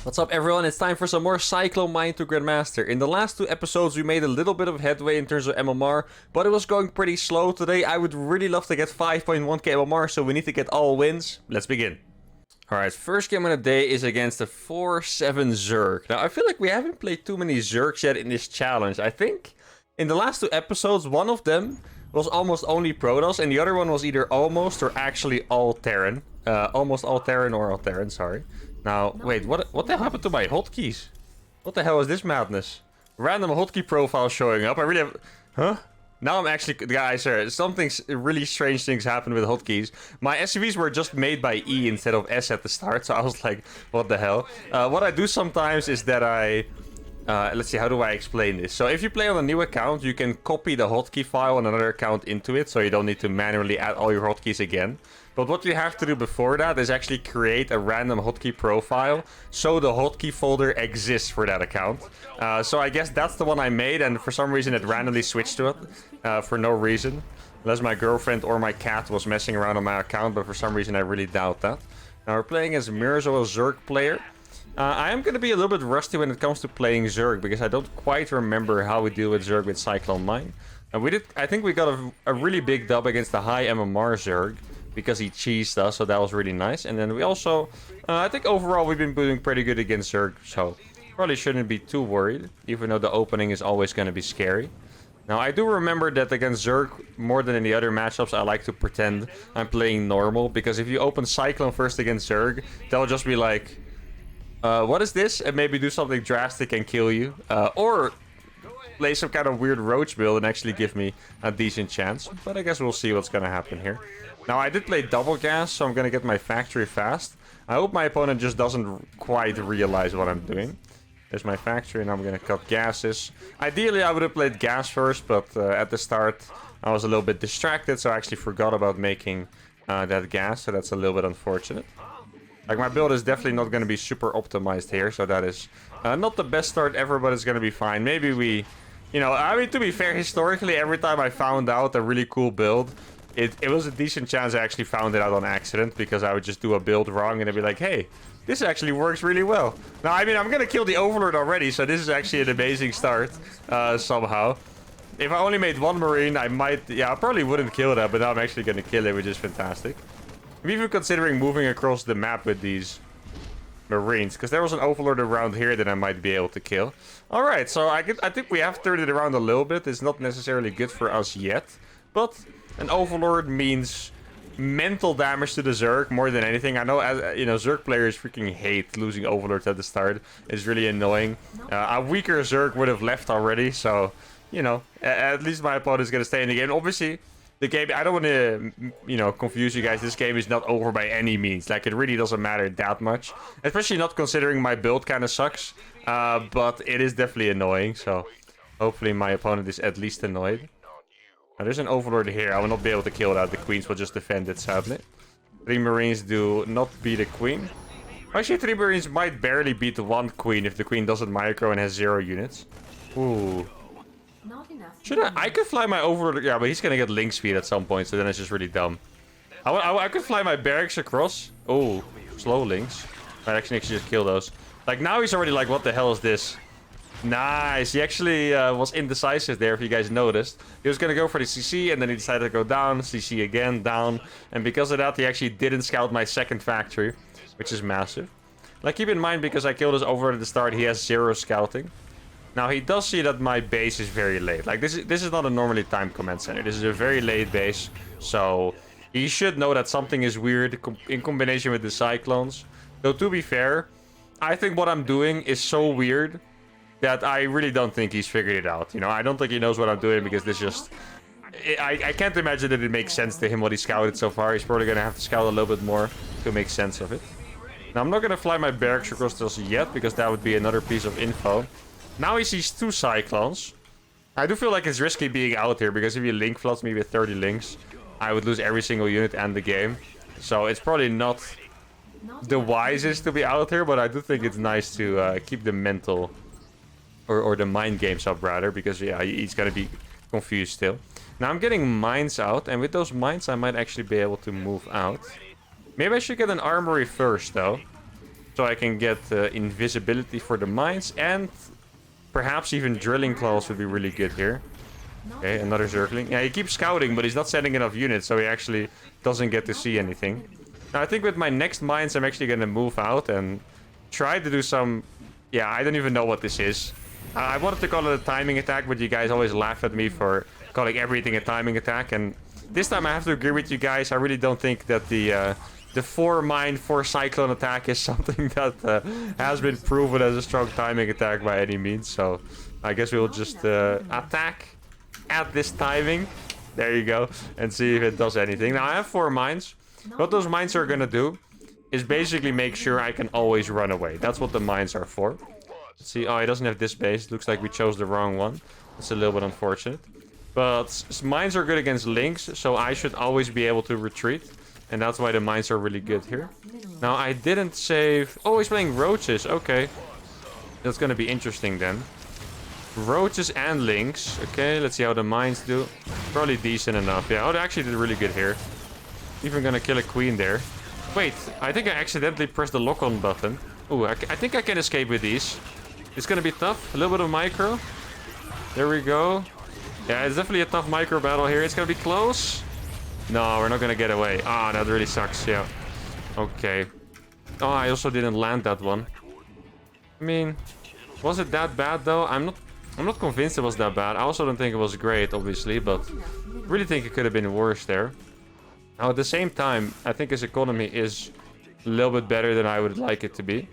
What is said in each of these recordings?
What's up everyone, it's time for some more Cyclone mine to Grandmaster. In the last two episodes we made a little bit of headway in terms of MMR, but it was going pretty slow today. I would really love to get 5.1k MMR, so we need to get all wins. Let's begin. Alright, first game of the day is against the 4-7 Zerg. Now I feel like we haven't played too many Zergs yet in this challenge. I think in the last two episodes one of them was almost only Protoss and the other one was either almost or actually all Terran. Almost all Terran or all Terran, sorry. Now, wait, what the hell happened to my hotkeys? What the hell is this madness? Random hotkey profile showing up. I really have... Huh? Now I'm actually... Guys, something really strange things happened with hotkeys. My SCVs were just made by E instead of S at the start, so I was like, what the hell? What I do sometimes is that I... let's see, how do I explain this? So if you play on a new account, you can copy the hotkey file on another account into it, so you don't need to manually add all your hotkeys again. But what you have to do before that is actually create a random hotkey profile, so the hotkey folder exists for that account. So I guess that's the one I made, and for some reason it randomly switched to it, for no reason. Unless my girlfriend or my cat was messing around on my account, but for some reason I really doubt that. Now we're playing as Mirzo, a Zerg player. I am going to be a little bit rusty when it comes to playing Zerg, because I don't quite remember how we deal with Zerg with Cyclone mine. I think we got a really big dub against the high MMR Zerg, because he cheesed us, so that was really nice. And then we also, I think overall we've been doing pretty good against Zerg, so probably shouldn't be too worried, even though the opening is always going to be scary. Now, I do remember that against Zerg, more than in the other matchups, I like to pretend I'm playing normal, because if you open Cyclone first against Zerg, they'll just be like, what is this? And maybe do something drastic and kill you. Or play some kind of weird roach build and actually give me a decent chance. But I guess we'll see what's going to happen here. Now, I did play double gas, so I'm going to get my factory fast. I hope my opponent just doesn't quite realize what I'm doing. There's my factory, and I'm going to cut gases. Ideally, I would have played gas first, but at the start, I was a little bit distracted, so I actually forgot about making that gas, so that's a little bit unfortunate. Like, my build is definitely not going to be super optimized here, so that is not the best start ever, but it's going to be fine. Maybe we... You know, I mean, to be fair, historically, every time I found out a really cool build... It was a decent chance I actually found it out on accident, because I would just do a build wrong and I'd be like, hey, this actually works really well. Now, I mean, I'm going to kill the Overlord already, so this is actually an amazing start, somehow. If I only made one Marine, I might... Yeah, I probably wouldn't kill that, but now I'm actually going to kill it, which is fantastic. I'm even considering moving across the map with these Marines, because there was an Overlord around here that I might be able to kill. Alright, so I think we have turned it around a little bit. It's not necessarily good for us yet, but... An Overlord means mental damage to the Zerg more than anything. I know, as you know, Zerg players freaking hate losing Overlords at the start. It's really annoying. A weaker Zerg would have left already, so, you know, at least my opponent is going to stay in the game. Obviously, the game, I don't want to, you know, confuse you guys. This game is not over by any means. Like, it really doesn't matter that much. Especially not considering my build kind of sucks. But it is definitely annoying, so hopefully my opponent is at least annoyed. Now, there's an Overlord here. I will not be able to kill that. The Queens will just defend it, sadly. 3 Marines do not beat a Queen. Actually, 3 Marines might barely beat the 1 Queen if the Queen doesn't micro and has 0 units. Ooh. Should I could fly my Overlord... Yeah, but he's gonna get link speed at some point, so then it's just really dumb. I could fly my barracks across. Oh, slow links. I actually just kill those. Like, now he's already like, what the hell is this? Nice. He actually was indecisive there, if you guys noticed. He was going to go for the CC, and then he decided to go down, CC again, down. And because of that, he actually didn't scout my second factory, which is massive. Like, keep in mind, because I killed his Overlord at the start, he has 0 scouting. Now, he does see that my base is very late. Like, this is not a normally timed command center. This is a very late base, so he should know that something is weird in combination with the Cyclones. Though, to be fair, I think what I'm doing is so weird that I really don't think he's figured it out. You know, I don't think he knows what I'm doing, because this just... I can't imagine that it makes sense to him what he scouted so far. He's probably going to have to scout a little bit more to make sense of it. Now, I'm not going to fly my barracks across this yet, because that would be another piece of info. Now he sees 2 Cyclones. I do feel like it's risky being out here, because if he link floods me with 30 links, I would lose every single unit and the game. So it's probably not the wisest to be out here, but I do think it's nice to keep the mental... Or the mind games up, rather, because, yeah, he's gonna be confused still. Now, I'm getting mines out, and with those mines, I might actually be able to move out. Maybe I should get an armory first, though. So I can get invisibility for the mines, and perhaps even drilling claws would be really good here. Okay, another Zergling. Yeah, he keeps scouting, but he's not sending enough units, so he actually doesn't get to see anything. Now, I think with my next mines, I'm actually going to move out and try to do some... Yeah, I don't even know what this is. I wanted to call it a timing attack, but you guys always laugh at me for calling everything a timing attack. And this time I have to agree with you guys. I really don't think that the 4-mine, 4-cyclone attack is something that has been proven as a strong timing attack by any means. So I guess we'll just attack at this timing. There you go. And see if it does anything. Now I have 4 mines. What those mines are going to do is basically make sure I can always run away. That's what the mines are for. Let's see. Oh, he doesn't have this base. Looks like we chose the wrong one. It's a little bit unfortunate. But mines are good against links, so I should always be able to retreat. And that's why the mines are really good here. Now, I didn't save... Oh, he's playing roaches. Okay. That's going to be interesting then. Roaches and links. Okay, let's see how the mines do. Probably decent enough. Yeah, oh, they actually did really good here. Even going to kill a queen there. Wait, I think I accidentally pressed the lock-on button. Ooh, I think I can escape with these. It's going to be tough. A little bit of micro. There we go. Yeah, it's definitely a tough micro battle here. It's going to be close. No, we're not going to get away. Ah, that really sucks. Yeah. Okay. Oh, I also didn't land that one. I mean, was it that bad though? I'm not convinced it was that bad. I also don't think it was great, obviously, but really think it could have been worse there. Now, at the same time, I think his economy is a little bit better than I would like it to be.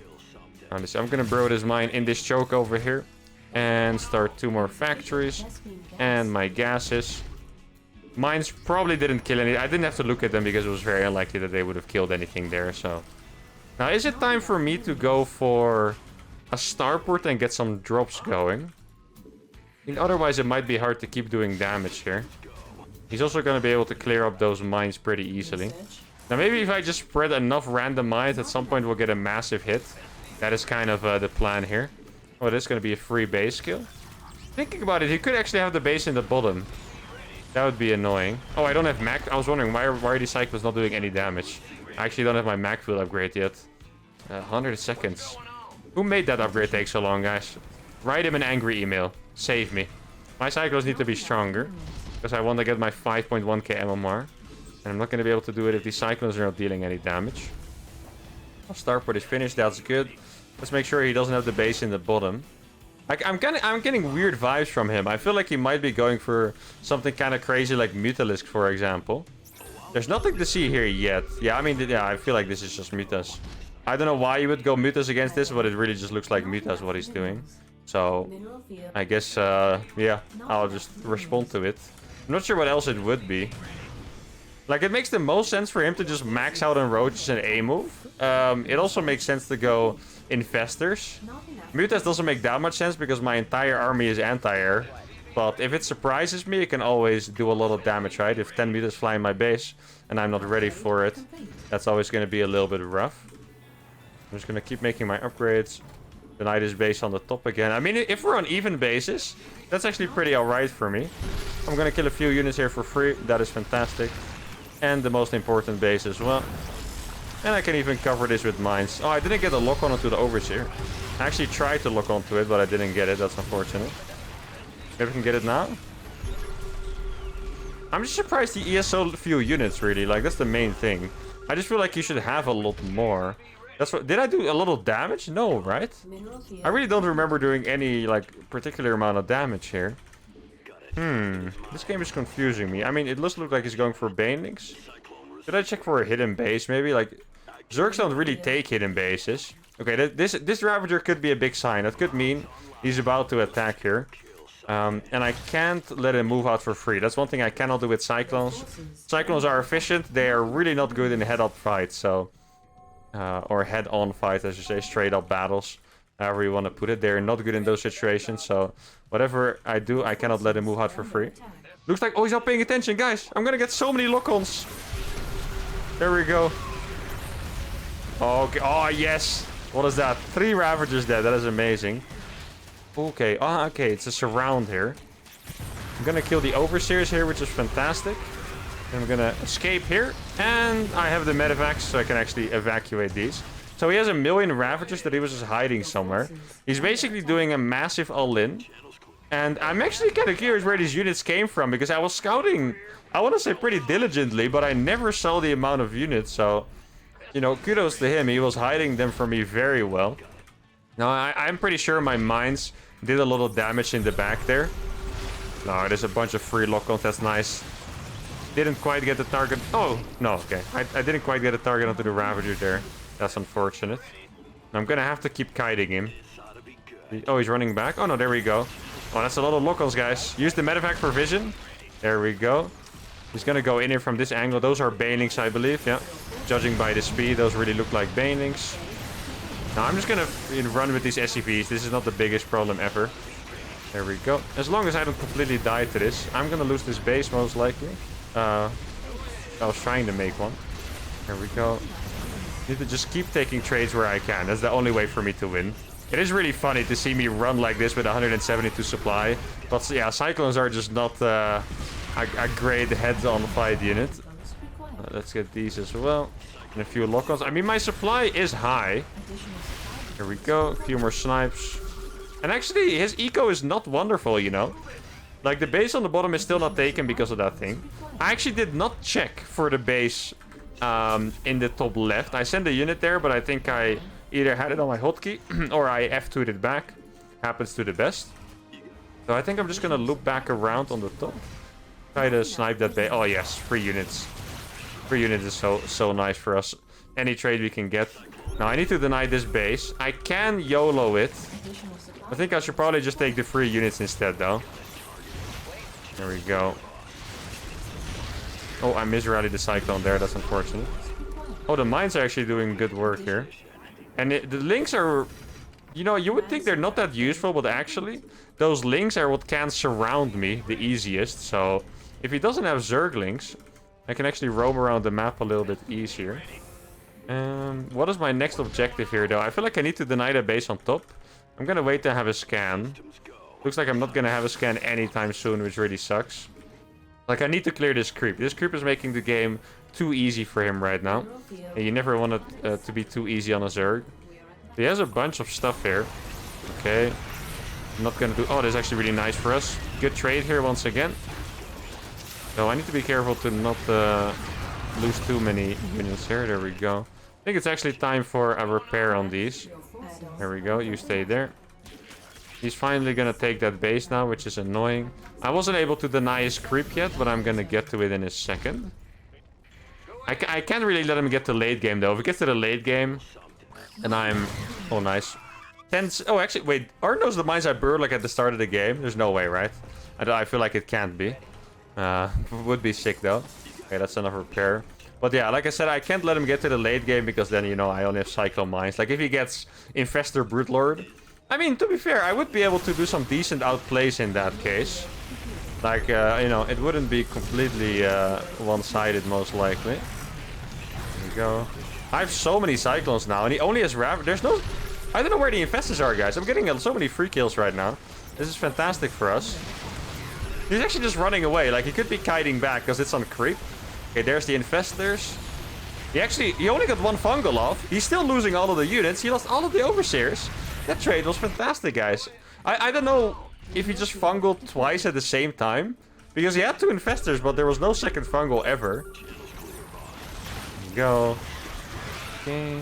I'm going to burrow this mine in this choke over here. And start 2 more factories. And my gases. Mines probably didn't kill any. I didn't have to look at them because it was very unlikely that they would have killed anything there. So now, is it time for me to go for a starport and get some drops going? I think otherwise it might be hard to keep doing damage here. He's also going to be able to clear up those mines pretty easily. Now, maybe if I just spread enough random mines, at some point we'll get a massive hit. That is kind of the plan here. Oh, this is going to be a free base kill. Thinking about it, he could actually have the base in the bottom. That would be annoying. Oh, I don't have Mac. I was wondering why are these cyclones not doing any damage. I actually don't have my Mac field upgrade yet. 100 seconds. Who made that upgrade take so long, guys? Write him an angry email. Save me. My cyclones need to be stronger. Because I want to get my 5.1k MMR. And I'm not going to be able to do it if these cyclones are not dealing any damage. Starport is finished. That's good. Let's make sure he doesn't have the base in the bottom. I'm getting weird vibes from him. I feel like he might be going for something kind of crazy like Mutalisk, for example. There's nothing to see here yet. Yeah, I mean, yeah, I feel like this is just Mutas. I don't know why you would go Mutas against this, but it really just looks like Mutas what he's doing. So, I guess, yeah, I'll just respond to it. I'm not sure what else it would be. Like, it makes the most sense for him to just max out on roaches and A move. It also makes sense to go Infestors. Mutas doesn't make that much sense because my entire army is anti-air. But if it surprises me, it can always do a lot of damage, right? If 10 Mutas fly in my base and I'm not ready for it, that's always going to be a little bit rough. I'm just going to keep making my upgrades. Deny this base on the top again. I mean, if we're on even bases, that's actually pretty alright for me. I'm going to kill a few units here for free. That is fantastic. And the most important base as well. And I can even cover this with mines. Oh, I didn't get a lock on onto the overseer. I actually tried to lock onto it, but I didn't get it. That's unfortunate. Maybe we can get it now. I'm just surprised he has so few units, really. Like, that's the main thing. I just feel like he should have a lot more. That's what. Did I do a little damage? No, right? I really don't remember doing any, like, particular amount of damage here. This game is confusing me. I mean, it does look like he's going for Banelings. Should I check for a hidden base, maybe? Like, Zergs don't really take hidden bases. Okay, this Ravager could be a big sign. That could mean he's about to attack here. And I can't let him move out for free. That's one thing I cannot do with Cyclones. Cyclones are efficient. They are really not good in head-up fights, so... or head-on fights, as you say, straight-up battles. However you want to put it. They're not good in those situations, so... Whatever I do, I cannot let him move out for free. Looks like... Oh, he's not paying attention, guys! I'm gonna get so many lock-ons! There we go. Okay. Oh, yes! What is that? 3 Ravagers dead. That is amazing. Okay. Oh, okay. It's a surround here. I'm gonna kill the Overseers here, which is fantastic. I'm gonna escape here. And I have the medevacs, so I can actually evacuate these. So he has a million Ravagers that he was just hiding somewhere. He's basically doing a massive all-in. And I'm actually kind of curious where these units came from, because I was scouting, I want to say pretty diligently, but I never saw the amount of units. So, you know, kudos to him. He was hiding them for me very well. Now, I'm pretty sure my mines did a lot of damage in the back there. No, there's a bunch of free lock-ons. That's nice. Didn't quite get the target. Oh, no, okay. I didn't quite get a target onto the Ravager there. That's unfortunate. I'm gonna have to keep kiting him. Oh, he's running back. Oh, no, there we go. Oh, that's a lot of lock-ons, guys. Use the medevac for vision. There we go. He's gonna go in here from this angle. Those are banelings, I believe. Yeah. Judging by the speed, those really look like banelings. Now, I'm just gonna run with these SCVs. This is not the biggest problem ever. There we go. As long as I don't completely die to this, I'm gonna lose this base most likely. I was trying to make one. There we go. Need to just keep taking trades where I can. That's the only way for me to win. It is really funny to see me run like this with 172 supply. But yeah, Cyclones are just not a great heads-on fight unit. Let's get these as well. And a few lock-ons. I mean, my supply is high. Here we go. A few more snipes. And actually, his eco is not wonderful, you know. Like, the base on the bottom is still not taken because of that thing. I actually did not check for the base in the top left. I sent a unit there, but I think I either had it on my hotkey or I F2'd it back. Happens to the best. So I think I'm just gonna loop back around on the top. Try to snipe that base. Oh yes, 3 units. 3 units is so nice for us. Any trade we can get. Now I need to deny this base. I can YOLO it. I think I should probably just take the 3 units instead though. There we go. Oh, I misrallied the Cyclone there. That's unfortunate. Oh, the mines are actually doing good work here. And the links are... You know, you would think they're not that useful, but actually, those links are what can surround me the easiest. So, if he doesn't have Zerg links, I can actually roam around the map a little bit easier. What is my next objective here, though? I feel like I need to deny the base on top. I'm gonna wait to have a scan. Looks like I'm not gonna have a scan anytime soon, which really sucks. Like, I need to clear this creep. This creep is making the game too easy for him right now. And you never want it to be too easy on a Zerg. He has a bunch of stuff here. Okay. I'm not gonna do... Oh, this is actually really nice for us. Good trade here once again. So I need to be careful to not lose too many units here. There we go. I think it's actually time for a repair on these. There we go. You stay there. He's finally gonna take that base now, which is annoying. I wasn't able to deny his creep yet, but I'm gonna get to it in a second. I can't really let him get to late game, though. If he gets to the late game, and I'm... Oh, nice. Oh, actually, wait. Aren't those the mines I burned, like, at the start of the game? There's no way, right? I feel like it can't be. Would be sick, though. Okay, that's enough repair. But yeah, like I said, I can't let him get to the late game, because then, you know, I only have Cyclone mines. Like, if he gets Infestor Broodlord... I mean, to be fair, I would be able to do some decent outplays in that case. Like, you know, it wouldn't be completely one-sided, most likely. There we go. I have so many Cyclones now, and he only has There's no... I don't know where the Infestors are, guys. I'm getting so many free kills right now. This is fantastic for us. He's actually just running away. Like, he could be kiting back, because it's on creep. Okay, there's the Infestors. He only got 1 fungal off. He's still losing all of the units. He lost all of the Overseers. That trade was fantastic, guys. I don't know if he just fungled twice at the same time. Because he had 2 Infestors, but there was no second fungal ever. There we go. Okay.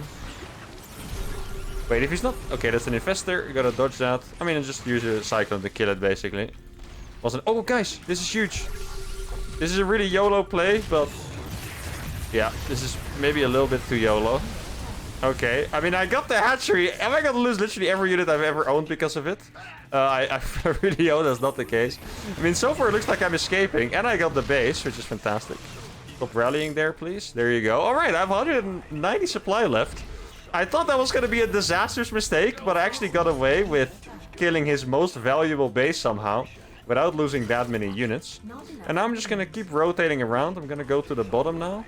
Wait, if he's not... Okay, that's an Infestor. You gotta dodge that. I mean, just use a Cyclone to kill it, basically. Wasn't... Oh, guys, this is huge. This is a really YOLO play, but... Yeah, this is maybe a little bit too YOLO. Okay, I mean, I got the hatchery. Am I gonna lose literally every unit I've ever owned because of it? I really hope that's not the case. I mean, so far it looks like I'm escaping, and I got the base, which is fantastic. Stop rallying there, please. There you go. Alright, I have 190 supply left. I thought that was gonna be a disastrous mistake, but I actually got away with killing his most valuable base somehow, without losing that many units. And now I'm just gonna keep rotating around. I'm gonna go to the bottom now.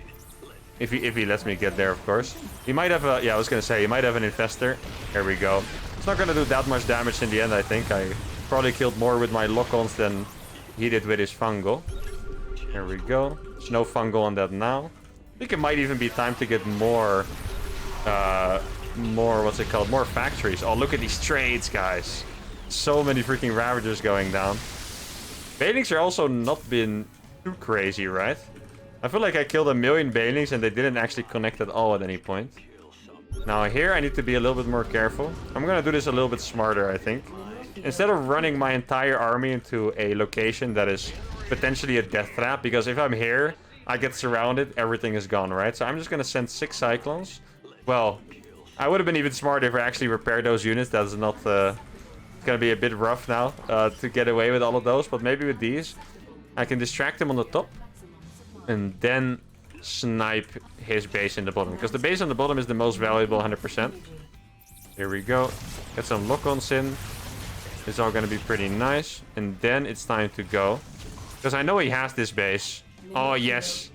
If he lets me get there, of course. He might have a... Yeah, I was gonna say, he might have an Infestor. There we go. It's not gonna do that much damage in the end, I think. I probably killed more with my lock-ons than he did with his fungal. There we go. There's no fungal on that now. I think it might even be time to get more more, what's it called? More factories. Oh, look at these trades, guys. So many freaking Ravagers going down. Banelings are also not been too crazy, right? I feel like I killed 1,000,000 Banelings and they didn't actually connect at all at any point. Now here I need to be a little bit more careful. I'm gonna do this a little bit smarter, I think. Instead of running my entire army into a location that is potentially a death trap, because if I'm here, I get surrounded, everything is gone, right? So I'm just gonna send 6 Cyclones. Well, I would have been even smarter if I actually repaired those units. That is not... it's gonna be a bit rough now to get away with all of those, but maybe with these, I can distract him on the top and then snipe his base in the bottom, because the base on the bottom is the most valuable, 100%. Here we go. Get some lock-ons in. It's all gonna be pretty nice, and then it's time to go, because I know he has this base. Oh yes,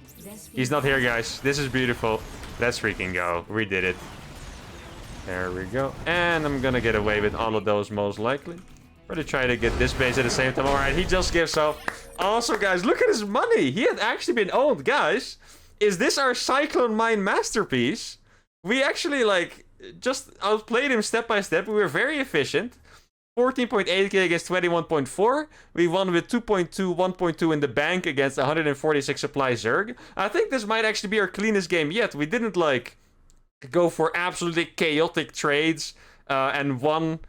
he's not here, guys. This is beautiful. Let's freaking go. We did it. There we go. And I'm gonna get away with all of those most likely. Really try to get this base at the same time. Alright, he just gives up. Also, guys, look at his money. He had actually been owned. Guys, is this our Cyclone Mine masterpiece? We actually, like, just outplayed him step by step. We were very efficient. 14.8k against 21.4. We won with 2.2, 1.2 in the bank against 146 supply Zerg. I think this might actually be our cleanest game yet. We didn't, like, go for absolutely chaotic trades and won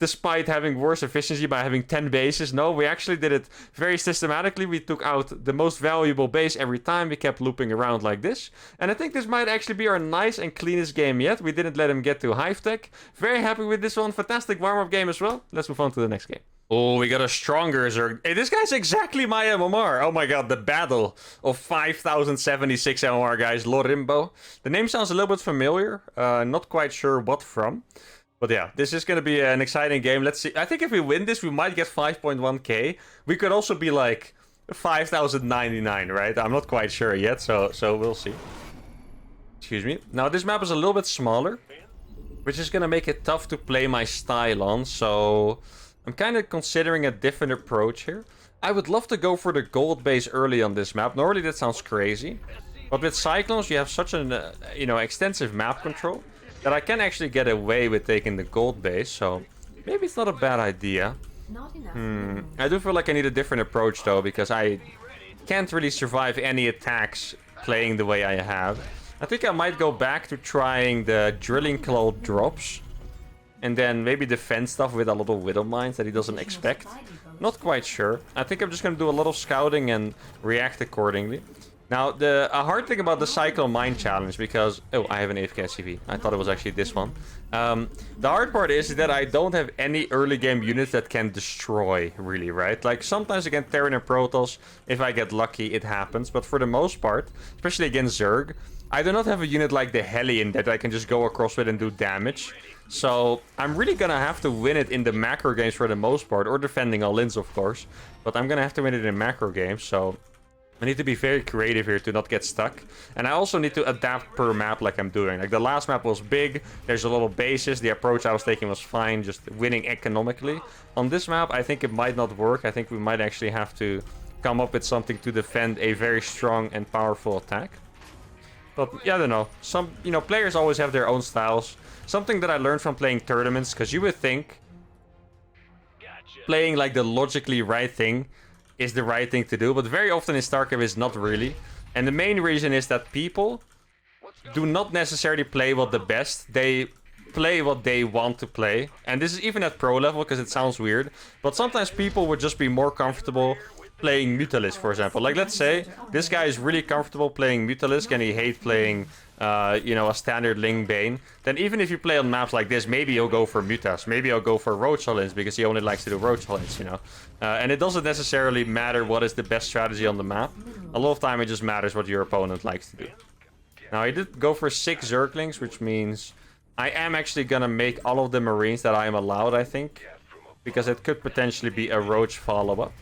despite having worse efficiency by having 10 bases. No, we actually did it very systematically. We took out the most valuable base every time. We kept looping around like this. And I think this might actually be our nice and cleanest game yet. We didn't let him get to Hive Tech. Very happy with this one. Fantastic warm-up game as well. Let's move on to the next game. Oh, we got a stronger Zerg. Hey, this guy's exactly my MMR. Oh my god, the battle of 5076 MMR, guys. Lorimbo. The name sounds a little bit familiar. Not quite sure what from. But yeah, this is going to be an exciting game. Let's see. I think if we win this, we might get 5.1k. We could also be like 5099, right? I'm not quite sure yet, so we'll see. Excuse me. Now, this map is a little bit smaller, which is going to make it tough to play my style on. So I'm kind of considering a different approach here. I would love to go for the gold base early on this map. Normally, that sounds crazy. But with Cyclones, you have such an, extensive map control that I can actually get away with taking the gold base, so maybe it's not a bad idea. I do feel like I need a different approach though, because I can't really survive any attacks playing the way I have. I think I might go back to trying the drilling claw drops and then maybe defend stuff with a lot of Widow Mines that he doesn't expect. Not quite sure. I think I'm just gonna do a lot of scouting and react accordingly. Now, a hard thing about the Cyclone Mine challenge, because... Oh, I have an AFK CV. I thought it was actually this one. The hard part is that I don't have any early game units that can destroy, really, right? Like, sometimes against Terran and Protoss, if I get lucky, it happens. But for the most part, especially against Zerg, I do not have a unit like the Hellion that I can just go across with and do damage. So, I'm really gonna have to win it in the macro games for the most part, or defending all-ins, of course. But I'm gonna have to win it in macro games, so... I need to be very creative here to not get stuck. And I also need to adapt per map like I'm doing. Like the last map was big, there's a lot of bases, the approach I was taking was fine, just winning economically. On this map, I think it might not work. I think we might actually have to come up with something to defend a very strong and powerful attack. But yeah, I don't know. Some, players always have their own styles. Something that I learned from playing tournaments, because you would think playing like the logically right thing is the right thing to do, but very often in StarCraft is not really. And the main reason is that people do not necessarily play what the best. They play what they want to play. And this is even at pro level, because it sounds weird. But sometimes people would just be more comfortable playing Mutalisk, for example. Like, let's say this guy is really comfortable playing Mutalisk and he hates playing, a standard Ling Bane. Then even if you play on maps like this, maybe he'll go for Mutas. Maybe he'll go for Roach All-ins, because he only likes to do Roach All-ins, and it doesn't necessarily matter what is the best strategy on the map. A lot of time it just matters what your opponent likes to do. Now, I did go for 6 Zerglings, which means I am actually gonna make all of the Marines that I am allowed, I think. Because it could potentially be a Roach follow-up.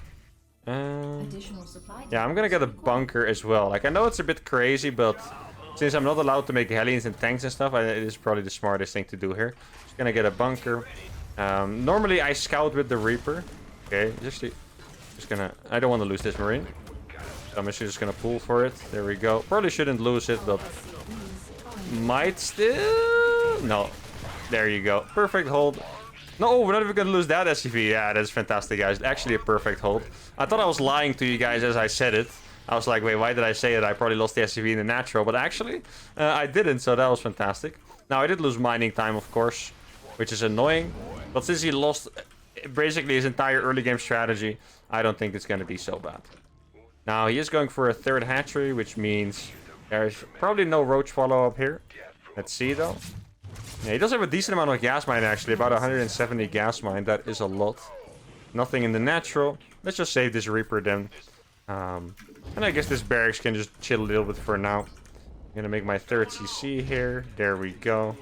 Yeah, I'm gonna get a bunker as well. Like, I know it's a bit crazy, but since I'm not allowed to make Hellions and tanks and stuff, it is probably the smartest thing to do here. Just gonna get a bunker. Normally I scout with the Reaper. Okay, just gonna... I don't want to lose this Marine. So I'm actually just gonna pull for it. There we go. Probably shouldn't lose it, but might still... No. There you go. Perfect hold. No, we're not even gonna lose that SCV. Yeah, that's fantastic, guys. Actually a perfect hold. I thought I was lying to you guys as I said it. I was like, wait, why did I say it? I probably lost the SCV in the natural. But actually, I didn't, so that was fantastic. Now, I did lose mining time, of course, which is annoying. But since he lost basically his entire early game strategy, I don't think it's gonna be so bad. Now, he is going for a third hatchery, which means there's probably no roach follow-up here. Let's see, though. Yeah, he does have a decent amount of gas mine, actually. About 170 gas mine. That is a lot. Nothing in the natural. Let's just save this Reaper, then. And I guess this barracks can just chill a little bit for now. I'm gonna make my third CC here. There we go.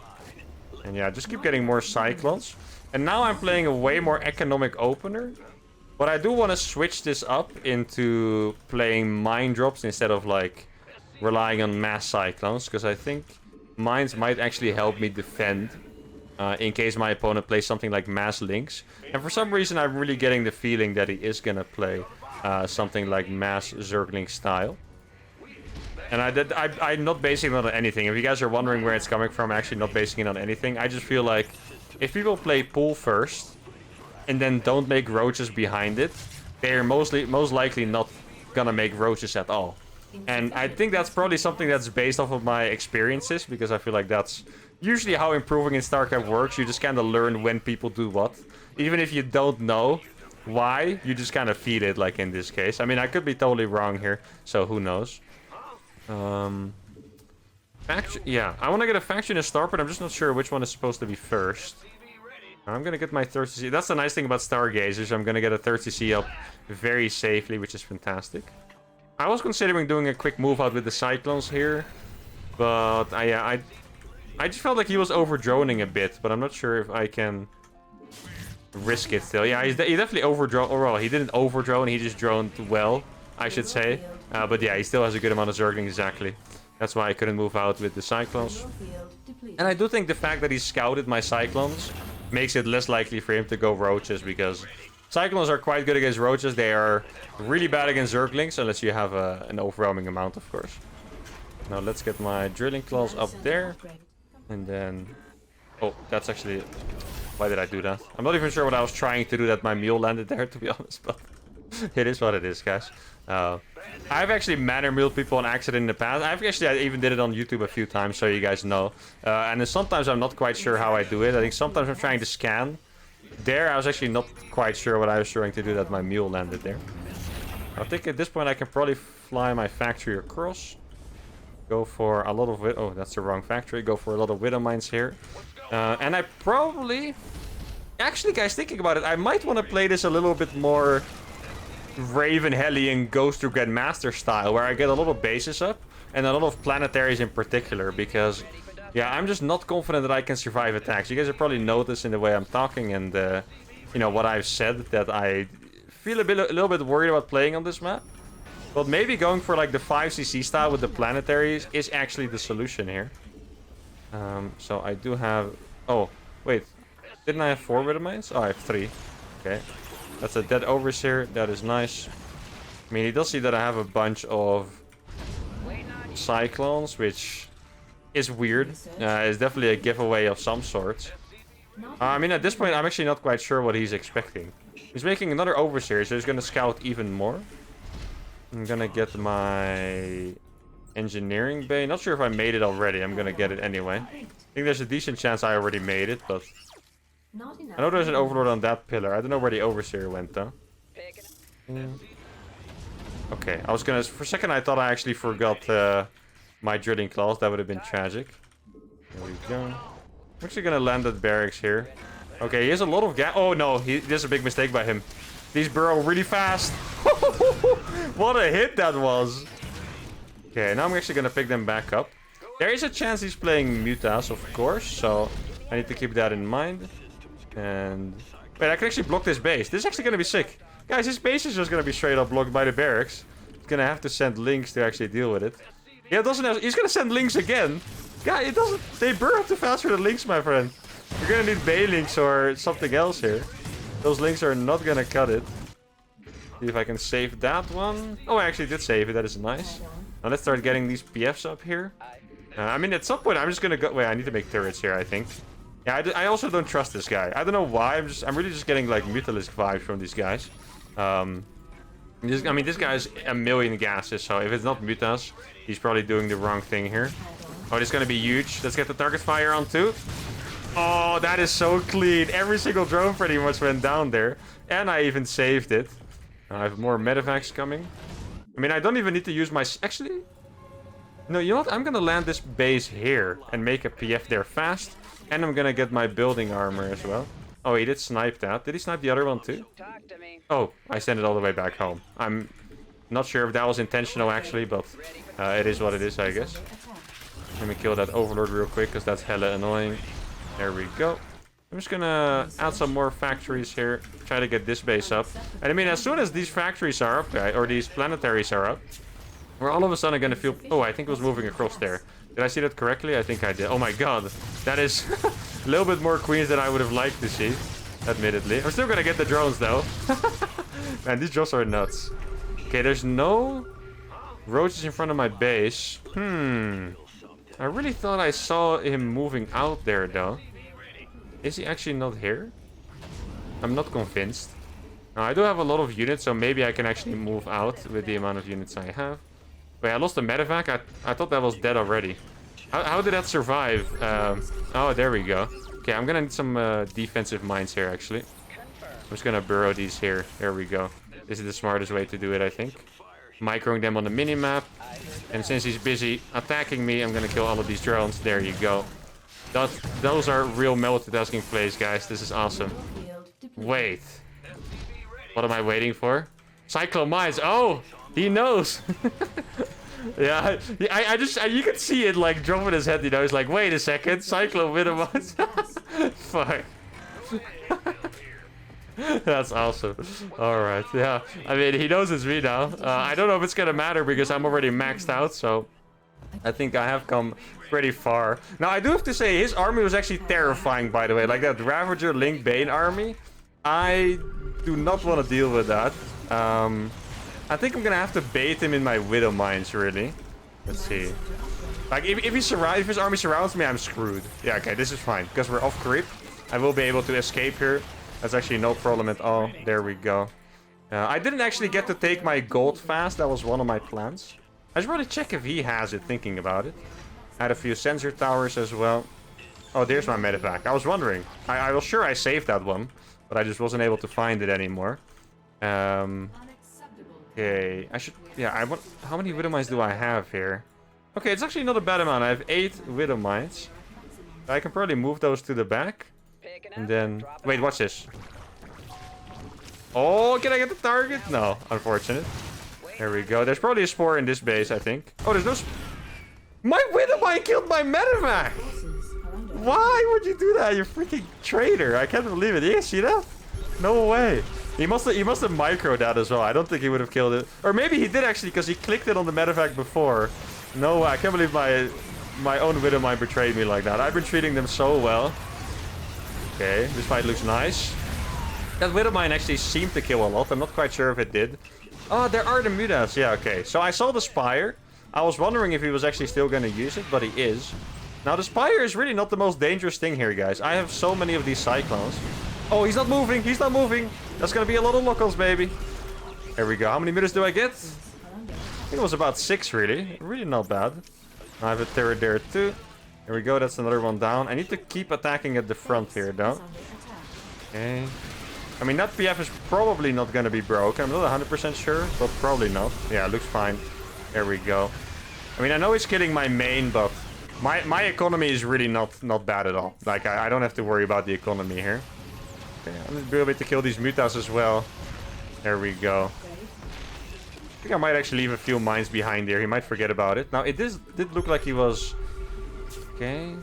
And yeah, just keep getting more Cyclones. And now I'm playing a way more economic opener. But I do want to switch this up into playing mine drops instead of, like, relying on mass Cyclones. Because I think mines might actually help me defend in case my opponent plays something like mass links. And for some reason, I'm really getting the feeling that he is going to play something like mass Zergling style. And I'm not basing it on anything. If you guys are wondering where it's coming from, I'm actually not basing it on anything. I just feel like if people play pool first and then don't make roaches behind it, they're most likely not gonna make roaches at all. And I think that's probably something that's based off of my experiences, because I feel like that's usually how improving in StarCraft works. You just kind of learn when people do what. Even if you don't know why, you just kind of feed it, like in this case. I mean, I could be totally wrong here, so who knows. Yeah, I want to get a faction and star, but I'm just not sure which one is supposed to be first. I'm gonna get my 30C. That's the nice thing about Stargazers. I'm gonna get a 30C up very safely, which is fantastic. I was considering doing a quick move out with the Cyclones here, but I just felt like he was over-droning a bit, but I'm not sure if I can risk it still. Yeah, he definitely over-droned. Or well, he didn't over-drone, he just droned well, I should say. But yeah, he still has a good amount of Zergling, exactly. That's why I couldn't move out with the Cyclones. And I do think the fact that he scouted my Cyclones makes it less likely for him to go roaches, because Cyclones are quite good against roaches. They are really bad against Zerglings, unless you have an overwhelming amount, of course. Now let's get my drilling claws up there. And then... oh, that's actually... why did I do that? I'm not even sure what I was trying to do that my mule landed there, to be honest, but it is what it is, guys. I've actually manner muled people on accident in the past. I even did it on YouTube a few times, so you guys know. And then sometimes I'm not quite sure how I do it. I think sometimes I'm trying to scan. There, I was actually not quite sure what I was trying to do that my mule landed there. I think at this point I can probably fly my factory across. Go for a lot of... oh, that's the wrong factory. Go for a lot of Widow Mines here. And I probably... actually, guys, thinking about it, I might want to play this a little bit more Raven Hellion Ghost to Grandmaster style, where I get a lot of bases up and a lot of planetaries in particular, because yeah, I'm just not confident that I can survive attacks. You guys have probably noticed in the way I'm talking and you know what I've said, that I feel a little bit worried about playing on this map. But maybe going for like the 5cc style with the planetaries is actually the solution here. So I do have... oh, wait. Didn't I have 4 Widow Mines? Oh, I have 3. Okay. That's a dead Overseer. That is nice. I mean, he does see that I have a bunch of Cyclones, which is weird. It's definitely a giveaway of some sort. I mean, at this point, I'm actually not quite sure what he's expecting. He's making another Overseer, so he's going to scout even more. I'm going to get my engineering bay. Not sure if I made it already. I'm going to get it anyway. I think there's a decent chance I already made it, but... I know there's an Overlord on that pillar. I don't know where the Overseer went, though. Okay, I was gonna... for a second, I thought I actually forgot my drilling claws. That would have been tragic. There we go. I'm actually gonna land at barracks here. Okay, he has a lot of gas. Oh, no. There's a big mistake by him. These burrow really fast. What a hit that was. Okay, now I'm actually gonna pick them back up. There is a chance he's playing Mutas, of course, so I need to keep that in mind. And... wait, I can actually block this base. This is actually gonna be sick. Guys, this base is just gonna be straight up blocked by the barracks. He's gonna have to send links to actually deal with it. Yeah, it doesn't have... he's gonna send links again. Yeah, it doesn't... they burrow too fast for the links, my friend. You're gonna need bay links or something else here. Those links are not gonna cut it. See if I can save that one. Oh, I actually did save it. That is nice. Now let's start getting these PFs up here. I mean, at some point, I'm just gonna go... Wait, I need to make turrets here, I think. Yeah, I also don't trust this guy. I don't know why. I'm really just getting, like, Mutalisk vibes from these guys. I mean, this guy's a million gases, so if it's not Mutas, he's probably doing the wrong thing here. Oh, this is gonna be huge. Let's get the target fire on, too. Oh, that is so clean. Every single drone pretty much went down there. And I even saved it. I have more medevacs coming. I mean, I don't even need to use my... Actually... No, you know what? I'm gonna land this base here and make a PF there fast. And I'm gonna get my building armor as well. Oh, he did snipe that. Did he snipe the other one too? Oh, I sent it all the way back home. I'm not sure if that was intentional actually, but it is what it is, I guess. Let me kill that overlord real quick, because that's hella annoying. There we go. I'm just gonna add some more factories here. Try to get this base up. And I mean, as soon as these factories are up, or these planetaries are up, we're all of a sudden gonna feel... Oh, I think it was moving across there. Did I see that correctly? I think I did. Oh my god. That is a little bit more queens than I would have liked to see. Admittedly. I'm still gonna get the drones though. Man, these drones are nuts. Okay, there's no roaches in front of my base. I really thought I saw him moving out there though. Is he actually not here? I'm not convinced. Now, I do have a lot of units, so maybe I can actually move out with the amount of units I have. Wait, I lost a medevac? I thought that was dead already. How did that survive? Oh, there we go. Okay, I'm gonna need some defensive mines here, actually. I'm just gonna burrow these here. There we go. This is the smartest way to do it, I think. Microing them on the minimap. And since he's busy attacking me, I'm gonna kill all of these drones. There you go. Those are real multitasking plays, guys. This is awesome. Wait. What am I waiting for? Cyclone mines. Oh, he knows. Yeah, you can see it like drop in his head, you know. He's like, wait a second, Cyclone with a mines. Fuck. That's awesome. Alright, yeah. I mean, he knows it's me now. I don't know if it's gonna matter because I'm already maxed out, so... I think I have come pretty far. Now, I do have to say, his army was actually terrifying, by the way. Like that Ravager Link Bane army. I do not want to deal with that. I think I'm gonna have to bait him in my Widow Mines, really. Let's see. Like, if his army surrounds me, I'm screwed. Yeah, okay, this is fine. Because we're off creep. I will be able to escape here. That's actually no problem at all. There we go. I didn't actually get to take my gold fast. That was one of my plans. I should probably check if he has it, thinking about it. Add a few sensor towers as well. Oh, there's my medevac. I was wondering. I was sure I saved that one. But I just wasn't able to find it anymore. Okay, I should... Yeah, I want... How many Widow Mines do I have here? Okay, it's actually not a bad amount. I have 8 Widow Mines. I can probably move those to the back. And then... Wait, watch this. Oh, can I get the target? No, unfortunate. There we go. There's probably a spore in this base, I think. Oh, there's no... My Widow Mine killed my medevac! Why would you do that, you freaking traitor? I can't believe it. Yeah, see that? No way. He must have microed that as well. I don't think he would have killed it. Or maybe he did actually, because he clicked it on the medevac before. No way. I can't believe my own Widow Mine betrayed me like that. I've been treating them so well. Okay, this fight looks nice. That Widow Mine actually seemed to kill a lot. I'm not quite sure if it did. Oh, there are the mutas. Yeah, okay. So I saw the Spire. I was wondering if he was actually still going to use it, but he is. Now, the Spire is really not the most dangerous thing here, guys. I have so many of these Cyclones. Oh, he's not moving. He's not moving. That's going to be a lot of locals, baby. There we go. How many mutas do I get? I think it was about 6, really. Really not bad. I have a turret there, too. There we go. That's another one down. I need to keep attacking at the front here, though. Okay. I mean, that PF is probably not going to be broken. I'm not 100% sure, but probably not. Yeah, it looks fine. There we go. I mean, I know he's killing my main, but my economy is really not bad at all. Like, I don't have to worry about the economy here. Okay, I'm going to be able to kill these mutas as well. There we go. I think I might actually leave a few mines behind there. He might forget about it. Now, it did look like he was... Okay.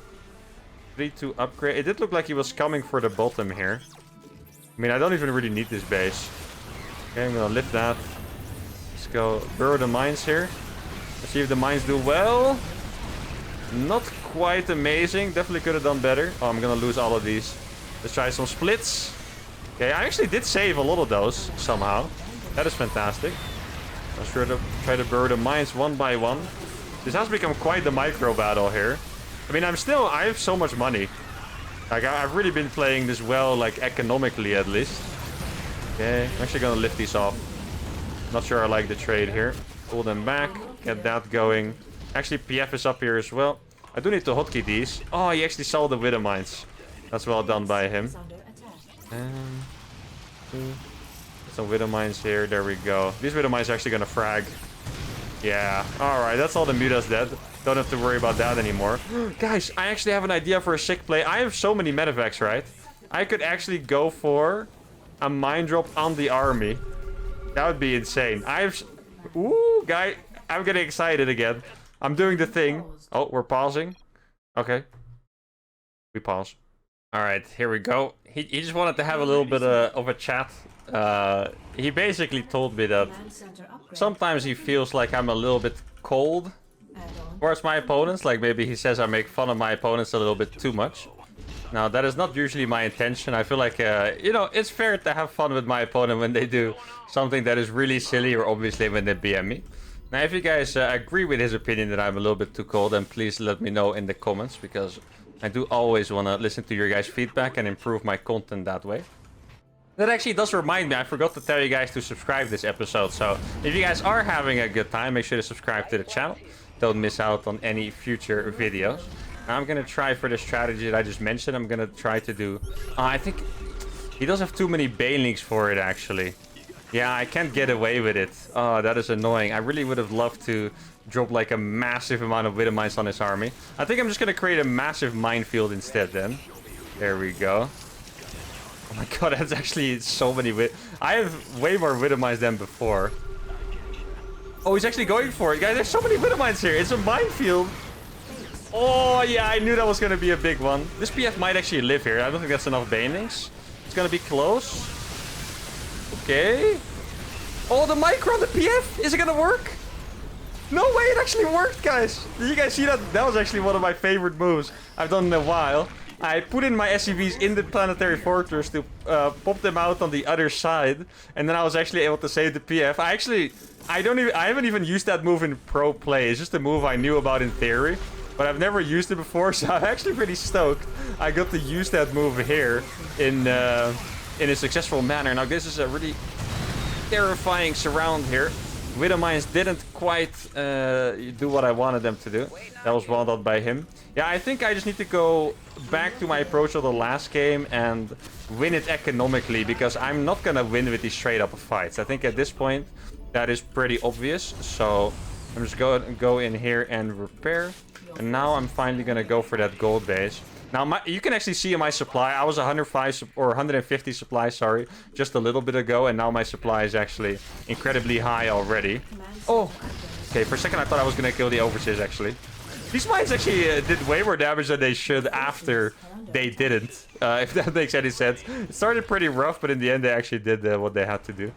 3-2 upgrade. It did look like he was coming for the bottom here. I mean, I don't even really need this base. Okay, I'm going to lift that. Let's go burrow the mines here. Let's see if the mines do well. Not quite amazing. Definitely could have done better. Oh, I'm going to lose all of these. Let's try some splits. Okay, I actually did save a lot of those somehow. That is fantastic. I'm sure to try to burrow the mines one by one. This has become quite the micro battle here. I mean, I have so much money. Like, I've really been playing this well, like, economically at least. Okay, I'm actually gonna lift these off. Not sure I like the trade here. Pull them back, get that going. Actually, PF is up here as well. I do need to hotkey these. Oh, he actually saw the Widow Mines. That's well done by him. Some Widow Mines here. There we go. These Widow Mines are actually gonna frag. Yeah. Alright, that's all the Mutas dead. Don't have to worry about that anymore. Guys, I actually have an idea for a sick play. I have so many medevacs, right? I could actually go for a mine drop on the army. That would be insane. Ooh, guy. I'm getting excited again. I'm doing the thing. Oh, we're pausing. Okay. We pause. Alright, here we go. He just wanted to have a little bit of a chat. He basically told me that sometimes he feels like I'm a little bit cold towards my opponents. Like maybe he says I make fun of my opponents a little bit too much. Now, that is not usually my intention. I feel like, you know, it's fair to have fun with my opponent when they do something that is really silly, or obviously when they BM me. Now, if you guys agree with his opinion that I'm a little bit too cold, then please let me know in the comments, because I do always want to listen to your guys' feedback and improve my content that way. That actually does remind me, I forgot to tell you guys to subscribe this episode. So if you guys are having a good time, make sure to subscribe to the channel. Don't miss out on any future videos. Now I'm going to try for the strategy that I just mentioned. I'm going to try to do... I think he does have too many banelings for it, actually. Yeah, I can't get away with it. Oh, that is annoying. I really would have loved to drop like a massive amount of Widow Mines on his army. I think I'm just going to create a massive minefield instead then. There we go. Oh my god, that's actually so many I have way more Widow Mines than before. Oh, he's actually going for it. Guys, there's so many Widow Mines here. It's a minefield. Oh, yeah, I knew that was going to be a big one. This PF might actually live here. I don't think that's enough banelings. It's going to be close. Okay. Oh, the micro on the PF. Is it going to work? No way, it actually worked, guys. Did you guys see that? That was actually one of my favorite moves I've done in a while. I put in my SCVs in the planetary fortress to pop them out on the other side, and then I was actually able to save the PF. I haven't even used that move in pro play. It's just a move I knew about in theory, but I've never used it before, so I'm actually pretty stoked I got to use that move here in a successful manner. Now this is a really terrifying surround here. Widow Mines didn't quite do what I wanted them to do. That was well done by him. Yeah, I think I just need to go back to my approach of the last game and win it economically, because I'm not gonna win with these straight up fights. I think at this point that is pretty obvious. So I'm just going to go in here and repair. And now I'm finally gonna go for that gold base. Now, you can actually see in my supply, I was 105 or 150 supply, sorry, just a little bit ago, and now my supply is actually incredibly high already. Oh, okay, for a second I thought I was gonna kill the overseers, actually. These mines actually did way more damage than they should after they didn't, if that makes any sense. It started pretty rough, but in the end they actually did what they had to do.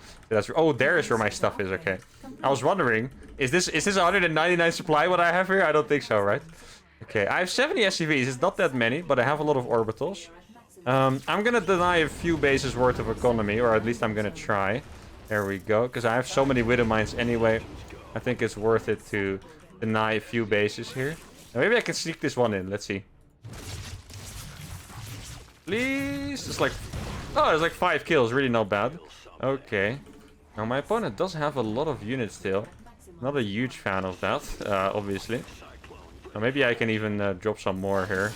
Oh, there is where my stuff is, okay. I was wondering, is this 199 supply what I have here? I don't think so, right? Okay, I have 70 SCVs. It's not that many, but I have a lot of orbitals. I'm gonna deny a few bases worth of economy, or at least I'm gonna try. There we go, because I have so many Widow Mines anyway. I think it's worth it to deny a few bases here. Now, maybe I can sneak this one in. Let's see. Please. It's like... Oh, there's like 5 kills. Really not bad. Okay. Now, my opponent does have a lot of units still. Not a huge fan of that, obviously. Now, maybe I can even drop some more here.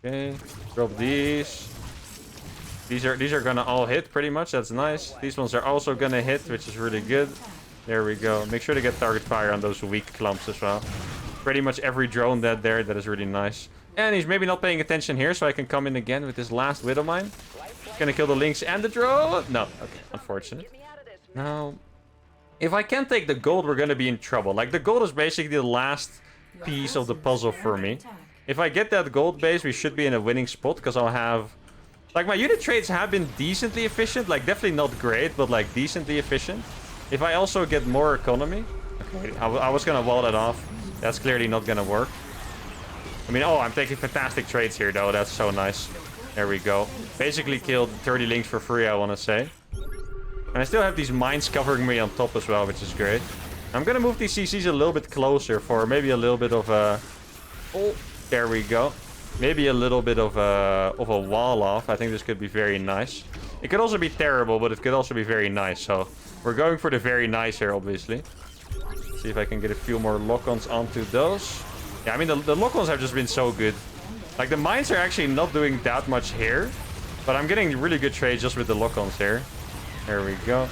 Okay. Drop these. These are gonna all hit pretty much. That's nice. These ones are also gonna hit, which is really good. There we go. Make sure to get target fire on those weak clumps as well. Pretty much every drone dead there. That is really nice. And he's maybe not paying attention here, so I can come in again with this last Widow Mine. Gonna kill the Lynx and the drone. No. Okay. Unfortunate. Now, if I can't take the gold, we're gonna be in trouble. Like, the gold is basically the last piece of the puzzle for me. If I get that gold base, we should be in a winning spot, because I'll have... Like, my unit trades have been decently efficient. Like, definitely not great, but, like, decently efficient. If I also get more economy... Okay, I was gonna wall that off. That's clearly not gonna work. I mean, oh, I'm taking fantastic trades here, though. That's so nice. There we go. Basically killed 30 links for free, I want to say. And I still have these mines covering me on top as well, which is great. I'm gonna move these CCs a little bit closer for maybe a little bit of a... Oh, there we go. Maybe a little bit of a wall off. I think this could be very nice. It could also be terrible, but it could also be very nice. So we're going for the very nice here, obviously. See if I can get a few more lock-ons onto those. Yeah, I mean, the lock-ons have just been so good. Like, the mines are actually not doing that much here. But I'm getting really good trades just with the lock-ons here. There we go.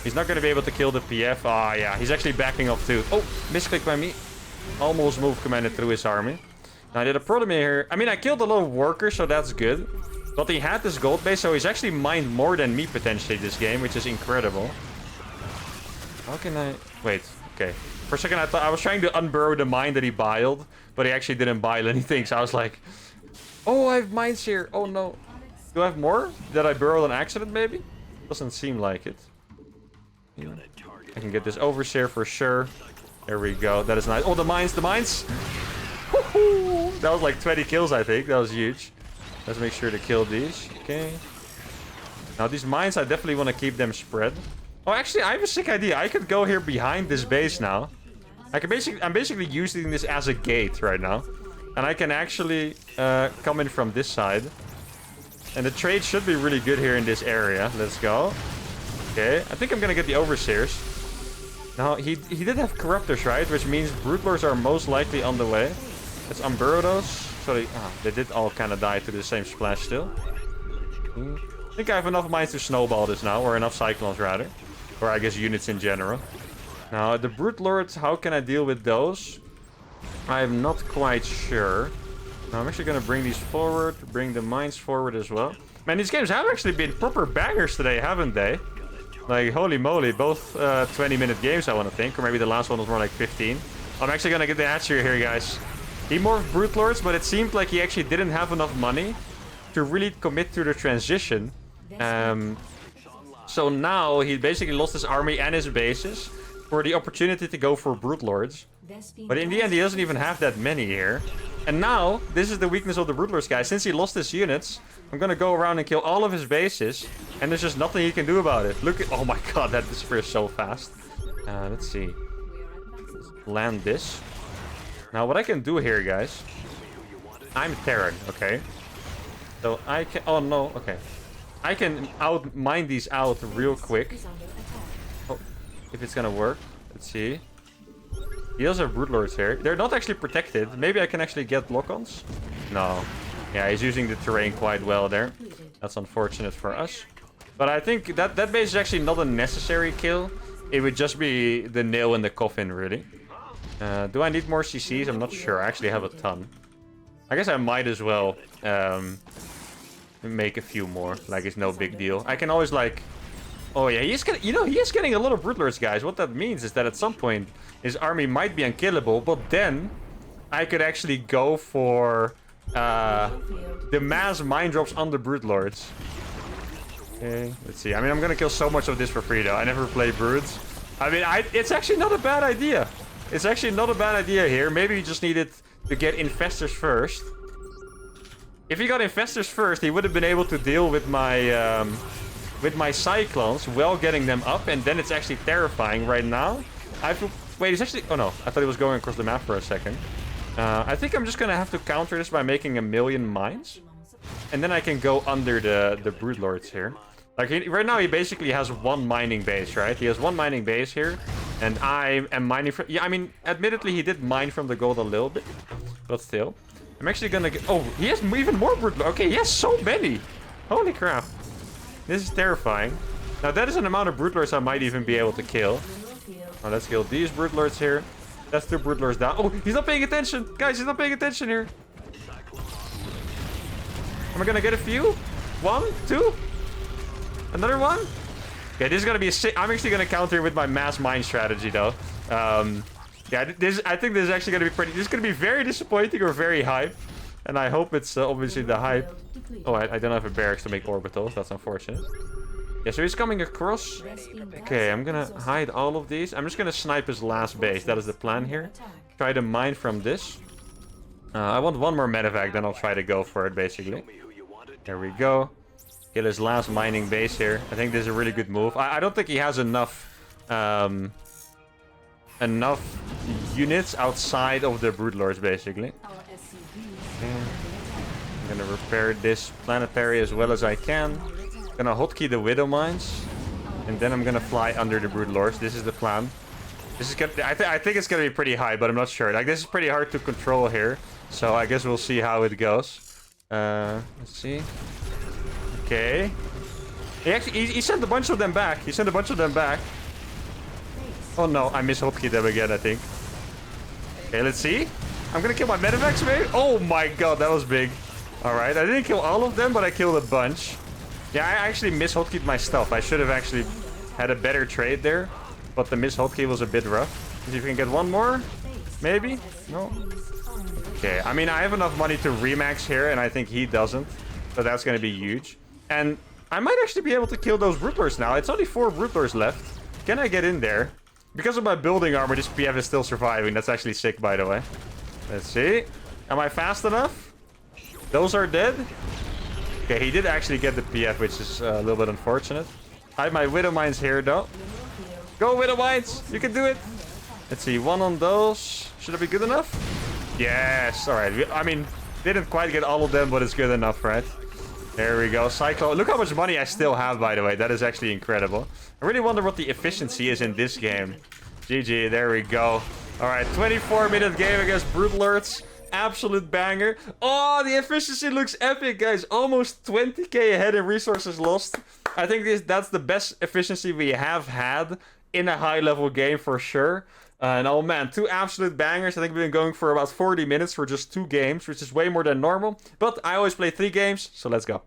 He's not going to be able to kill the PF. Ah, yeah. He's actually backing up too. Oh, misclick by me. Almost move commanded through his army. Now, I did a problem here. I mean, I killed a lot of workers, so that's good. But he had this gold base, so he's actually mined more than me potentially this game, which is incredible. How can I... Wait, okay. For a second, I thought I was trying to unburrow the mine that he biled, but he actually didn't bile anything, so I was like... Oh, I have mines here. Oh, no. Do I have more? Did I burrow on accident, maybe? Doesn't seem like it. I can get this overseer for sure. There we go. That is nice. Oh, the mines, the mines! That was like 20 kills, I think. That was huge. Let's make sure to kill these. Okay. Now, these mines, I definitely want to keep them spread. Oh, actually, I have a sick idea. I could go here behind this base now. I'm basically using this as a gate right now. And I can actually come in from this side. And the trade should be really good here in this area. Let's go. Okay, I think I'm gonna get the overseers. Now, he did have corruptors, right? Which means brute lords are most likely on the way. Let's unburrow those. So they did all kind of die to the same splash still. I think I have enough mines to snowball this now, or enough cyclones rather. Or I guess units in general. Now, the brute lords, how can I deal with those? I'm not quite sure. Now, I'm actually gonna bring these forward, bring the mines forward as well. Man, these games have actually been proper bangers today, haven't they? Like, holy moly, both 20-minute games, I want to think. Or maybe the last one was more like 15. I'm actually going to get the hatchery here, guys. He morphed Brute Lords, but it seemed like he actually didn't have enough money to really commit to the transition. So now he basically lost his army and his bases for the opportunity to go for Brute Lords. But in the end, he doesn't even have that many here. And now, this is the weakness of the Brute Lords, guys. Since he lost his units, I'm gonna go around and kill all of his bases. And there's just nothing he can do about it. Look at... Oh my god, that disappears so fast. Let's see. Land this. Now, what I can do here, guys... I'm Terran, okay? So, I can... Oh, no, okay. I can mine these out real quick. Oh, if it's gonna work. Let's see. He does have Brute Lords here. They're not actually protected. Maybe I can actually get lock-ons? No. Yeah, he's using the terrain quite well there. That's unfortunate for us. But I think that base is actually not a necessary kill. It would just be the nail in the coffin, really. Do I need more CCs? I'm not sure. I actually have a ton. I guess I might as well make a few more. Like, it's no big deal. I can always, like... Oh, yeah, he is getting a lot of Brute Lords, guys. What that means is that at some point, his army might be unkillable, but then I could actually go for the mass mine drops on the Brute Lords. Okay, let's see. I mean, I'm gonna kill so much of this for free, though. I never play Brutes. I mean, it's actually not a bad idea. It's actually not a bad idea here. Maybe he just needed to get Infestors first. If he got Infestors first, he would have been able to deal with my Cyclones while getting them up, and then it's actually terrifying right now. Wait, he's actually... Oh no, I thought he was going across the map for a second. I think I'm just gonna have to counter this by making 1,000,000 mines. And then I can go under the Brood Lords here. Like, right now he basically has one mining base, right? He has one mining base here. And I am mining from... Yeah, I mean, admittedly he did mine from the gold a little bit. But still. I'm actually gonna get... Oh, he has even more Brood Lords. Okay, he has so many. Holy crap. This is terrifying. Now, that is an amount of Brood Lords I might even be able to kill. Now, let's kill these Brood Lords here. That's 2 Brood Lords down. Oh, he's not paying attention. Guys, he's not paying attention here. Am I gonna get a few? 1, 2. Another one? Okay, this is gonna be a sick... I'm actually gonna counter with my mass mine strategy, though. Yeah, I think this is actually gonna be pretty... This is gonna be very disappointing or very hype. And I hope it's obviously the hype. Oh, I don't have a barracks to make orbitals. That's unfortunate. Yeah, so he's coming across. Okay, I'm gonna hide all of these. I'm just gonna snipe his last base. That is the plan here. Try to mine from this. I want one more medevac, then I'll try to go for it, basically. There we go. Kill his last mining base here. I think this is a really good move. I don't think he has enough enough units outside of the Broodlords, basically. I'm gonna repair this planetary as well as I can. Gonna hotkey the Widow Mines. And then I'm gonna fly under the Broodlords. This is the plan. This is gonna, I think it's gonna be pretty high, but I'm not sure. Like, this is pretty hard to control here. So I guess we'll see how it goes. Let's see. Okay. He sent a bunch of them back. He sent a bunch of them back. Oh no, I mish-hotkeyed them again, I think. Okay, let's see. I'm gonna kill my medevacs, maybe? Oh my god, that was big. Alright, I didn't kill all of them, but I killed a bunch. Yeah, I actually mish-hotkeyed my stuff. I should have actually had a better trade there. But the mish-hotkey was a bit rough. See if we can get one more? Maybe? No? Okay, I mean, I have enough money to remax here, and I think he doesn't. So that's gonna be huge. And I might actually be able to kill those Broodlords now. It's only 4 Broodlords left. Can I get in there? Because of my building armor, this PF is still surviving. That's actually sick, by the way. Let's see. Am I fast enough? Those are dead. Okay, he did actually get the PF, which is a little bit unfortunate. I have my Widow Mines here, though. Go, Widow Mines! You can do it! Let's see, 1 on those. Should it be good enough? Yes! Alright, I mean, didn't quite get all of them, but it's good enough, right? There we go. Cyclone. Look how much money I still have, by the way. That is actually incredible. I really wonder what the efficiency is in this game. GG, there we go. Alright, 24-minute game against Broodlords. Absolute banger. Oh, the efficiency looks epic, guys. Almost 20k ahead in resources lost. I think that's the best efficiency we have had in a high-level game for sure. And oh man, 2 absolute bangers. I think we've been going for about 40 minutes for just 2 games, which is way more than normal. But I always play 3 games, so let's go.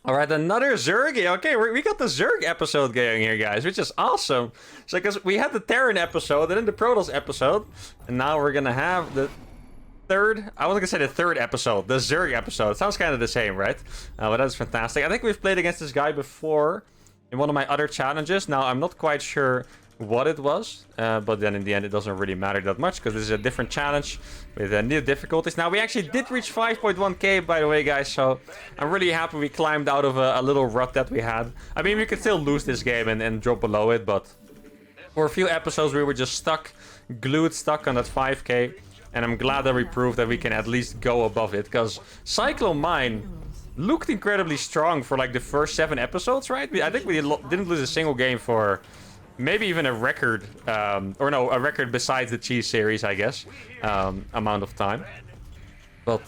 Alright, another Zerg. Okay, we got the Zerg episode going here, guys, which is awesome. So, because we had the Terran episode and then the Protoss episode. And now we're gonna have the third, I wasn't gonna say the third episode, the Zerg episode. It sounds kind of the same, right? But that's fantastic. I think we've played against this guy before in one of my other challenges. Now, I'm not quite sure what it was, but then in the end it doesn't really matter that much because this is a different challenge with new difficulties. Now we actually did reach 5.1k, by the way, guys, so I'm really happy we climbed out of a little rut that we had. I mean, we could still lose this game and drop below it, but for a few episodes we were just stuck on that 5k, and I'm glad that we proved that we can at least go above it, because Cyclone Mine looked incredibly strong for like the first 7 episodes, right? I think we didn't lose a single game for maybe even a record, or no, a record besides the Cheese series, I guess, amount of time. But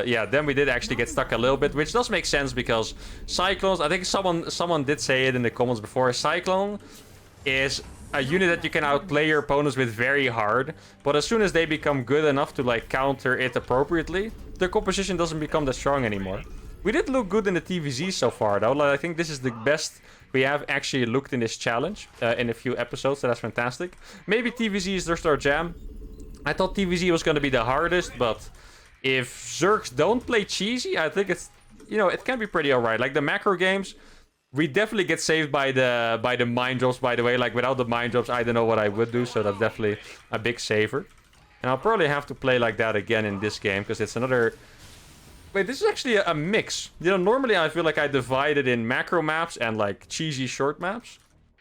yeah, then we did actually get stuck a little bit, which does make sense because Cyclones, I think someone did say it in the comments before, Cyclone is a unit that you can outplay your opponents with very hard, but as soon as they become good enough to like counter it appropriately, the composition doesn't become that strong anymore. We did look good in the TvZ so far, though. Like, I think this is the best we have actually looked in this challenge in a few episodes, so that's fantastic. Maybe TvZ is just our jam. I thought TvZ was going to be the hardest, but if Zergs don't play cheesy, I think it's, you know, it can be pretty alright. Like the macro games, we definitely get saved by the mine drops, by the way. Like without the mine drops, I don't know what I would do, so that's definitely a big saver. And I'll probably have to play like that again in this game, because it's another... Wait, this is actually a mix. You know, normally I feel like I divide it in macro maps and like cheesy short maps.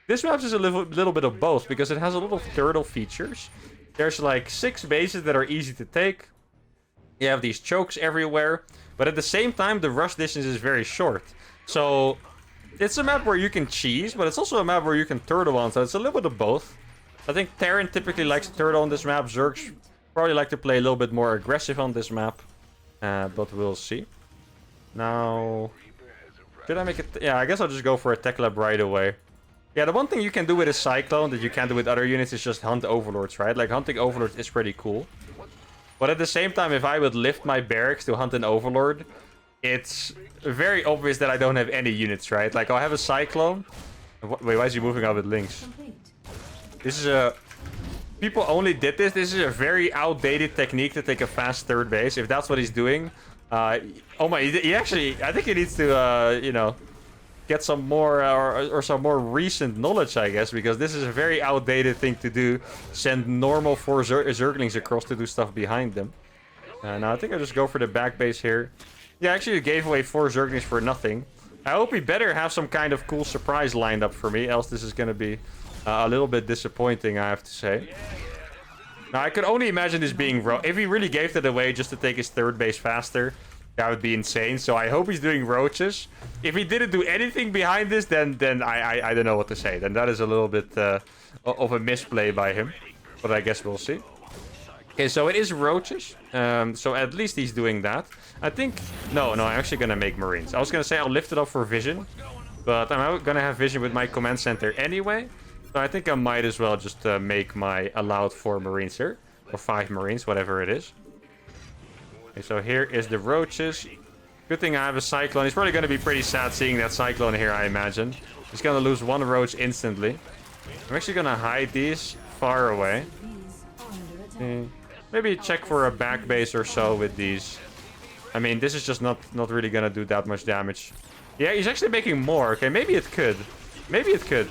This map is a little bit of both, because it has a lot of turtle features. There's like 6 bases that are easy to take. You have these chokes everywhere, but at the same time the rush distance is very short. So it's a map where you can cheese, but it's also a map where you can turtle on, so it's a little bit of both. I think Terran typically likes to turtle on this map. Zergs probably like to play a little bit more aggressive on this map. But we'll see. Now, should I make it? Yeah, I guess I'll just go for a tech lab right away. Yeah, the one thing you can do with a Cyclone that you can't do with other units is just hunt Overlords, right? Like, hunting Overlords is pretty cool. But at the same time, if I would lift my barracks to hunt an Overlord, it's very obvious that I don't have any units, right? Like, I'll have a Cyclone. Wait, why is he moving out with Lynx? This is a... People only did this. This is a very outdated technique to take a fast third base. If that's what he's doing, oh my, he actually, I think he needs to, you know, get some more or some more recent knowledge, I guess, because this is a very outdated thing to do. Send normal 4 Zerglings across to do stuff behind them. Now I think I'll just go for the back base here. Yeah, actually, he gave away 4 Zerglings for nothing. I hope he better have some kind of cool surprise lined up for me, else this is going to be a little bit disappointing, I have to say. Now, I could only imagine this being if he really gave that away just to take his third base faster, that would be insane. So I hope he's doing roaches. If he didn't do anything behind this, then I don't know what to say. Then that is a little bit of a misplay by him. But I guess we'll see. Okay, so it is roaches. So at least he's doing that. I think... No, I'm actually going to make marines. I was going to say I'll lift it up for vision. But I'm going to have vision with my command center anyway. So I think I might as well just make my allowed 4 marines here. Or 5 marines, whatever it is. Okay, so here is the roaches. Good thing I have a cyclone. He's probably going to be pretty sad seeing that cyclone here, I imagine. He's going to lose 1 roach instantly. I'm actually going to hide these far away. Okay. Maybe check for a back base or so with these. I mean, this is just not really going to do that much damage. Yeah, he's actually making more. Okay, maybe it could. Maybe it could.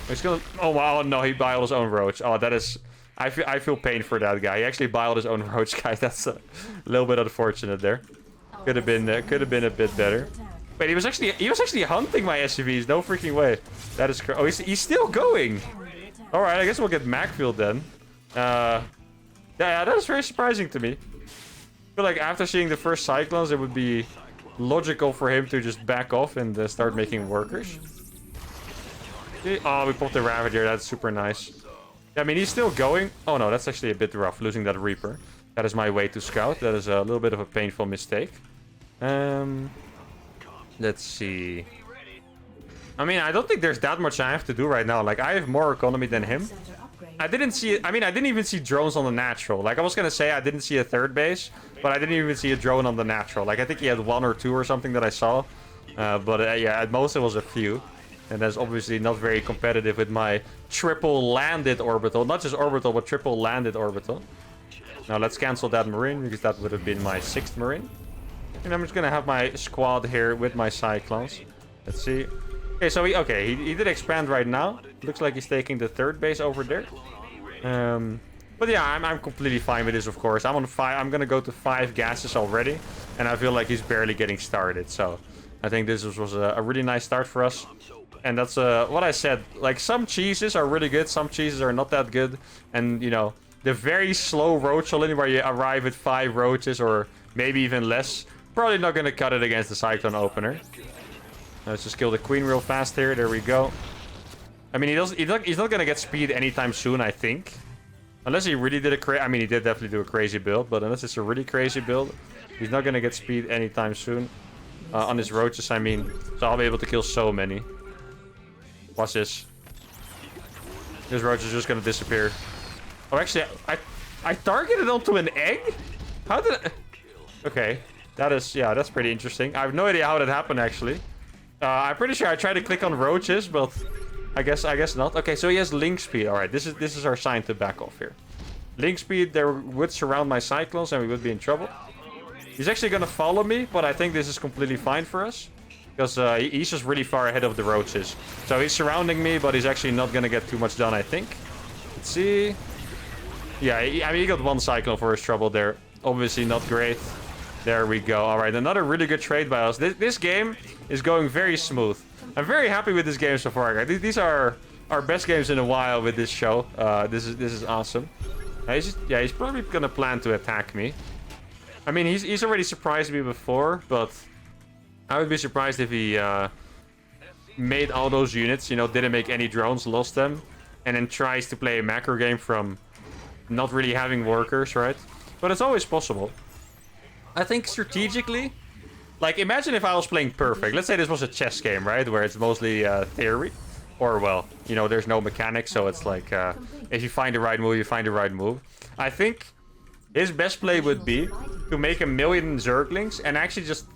He's gonna... Oh, wow. No, he biled his own roach. Oh, that is... I feel pain for that guy. He actually biled his own roach, guy. That's a little bit unfortunate there. Could have been a bit better. Wait, he was actually hunting my SCVs. No freaking way. That is crazy. Oh, he's still going. All right, I guess we'll get Macfield then. Yeah, that is very surprising to me. I feel like after seeing the first cyclones, it would be logical for him to just back off and start making workers. Oh, we popped the Ravager. That's super nice. I mean, he's still going. Oh, no, that's actually a bit rough, losing that Reaper. That is my way to scout. That is a little bit of a painful mistake. Let's see. I mean, I don't think there's that much I have to do right now. Like, I have more economy than him. I didn't see it. I mean, I didn't even see drones on the natural. Like, I was going to say I didn't see a third base, but I didn't even see a drone on the natural. Like, I think he had 1 or 2 or something that I saw. But yeah, at most it was a few. And that's obviously not very competitive with my triple landed orbital. Not just orbital, but triple landed orbital. Now let's cancel that marine, because that would have been my 6th marine. And I'm just going to have my squad here with my cyclones. Let's see. Okay, so he did expand right now. Looks like he's taking the 3rd base over there. But yeah, I'm completely fine with this, of course. I'm on 5. I'm going to go to 5 gases already. And I feel like he's barely getting started. So I think this was a really nice start for us. And that's what I said. Like, some cheeses are really good. Some cheeses are not that good. And, you know, the very slow roach colony where you arrive at 5 roaches or maybe even less, probably not going to cut it against the Cyclone opener. Let's just kill the queen real fast here. There we go. I mean, he's not going to get speed anytime soon, I think. Unless he really did I mean, he did definitely do a crazy build. But unless it's a really crazy build, he's not going to get speed anytime soon. On his roaches, I mean. So I'll be able to kill so many. Watch this. This roach is just gonna disappear. Oh, actually, I targeted onto an egg? How did I... Okay. That is... Yeah, that's pretty interesting. I have no idea how that happened, actually. I'm pretty sure I tried to click on roaches, but... I guess not. Okay, so he has link speed. Alright, this is our sign to back off here. Link speed, there would surround my cyclones and we would be in trouble. He's actually gonna follow me, but I think this is completely fine for us. Because he's just really far ahead of the roaches. So he's surrounding me, but he's actually not going to get too much done, I think. Let's see. Yeah, I mean, he got 1 cyclone for his trouble there. Obviously not great. There we go. All right, another really good trade by us. This game is going very smooth. I'm very happy with this game so far, guys. These are our best games in a while with this show. This is awesome. He's probably going to plan to attack me. I mean, he's already surprised me before, but... I would be surprised if he made all those units, you know, didn't make any drones, lost them, and then tries to play a macro game from not really having workers, right? But it's always possible. I think strategically, like, imagine if I was playing perfect. Let's say this was a chess game, right? Where it's mostly theory. Or, well, you know, there's no mechanics, so it's like, if you find the right move, you find the right move. I think his best play would be to make 1,000,000 Zerglings and actually just...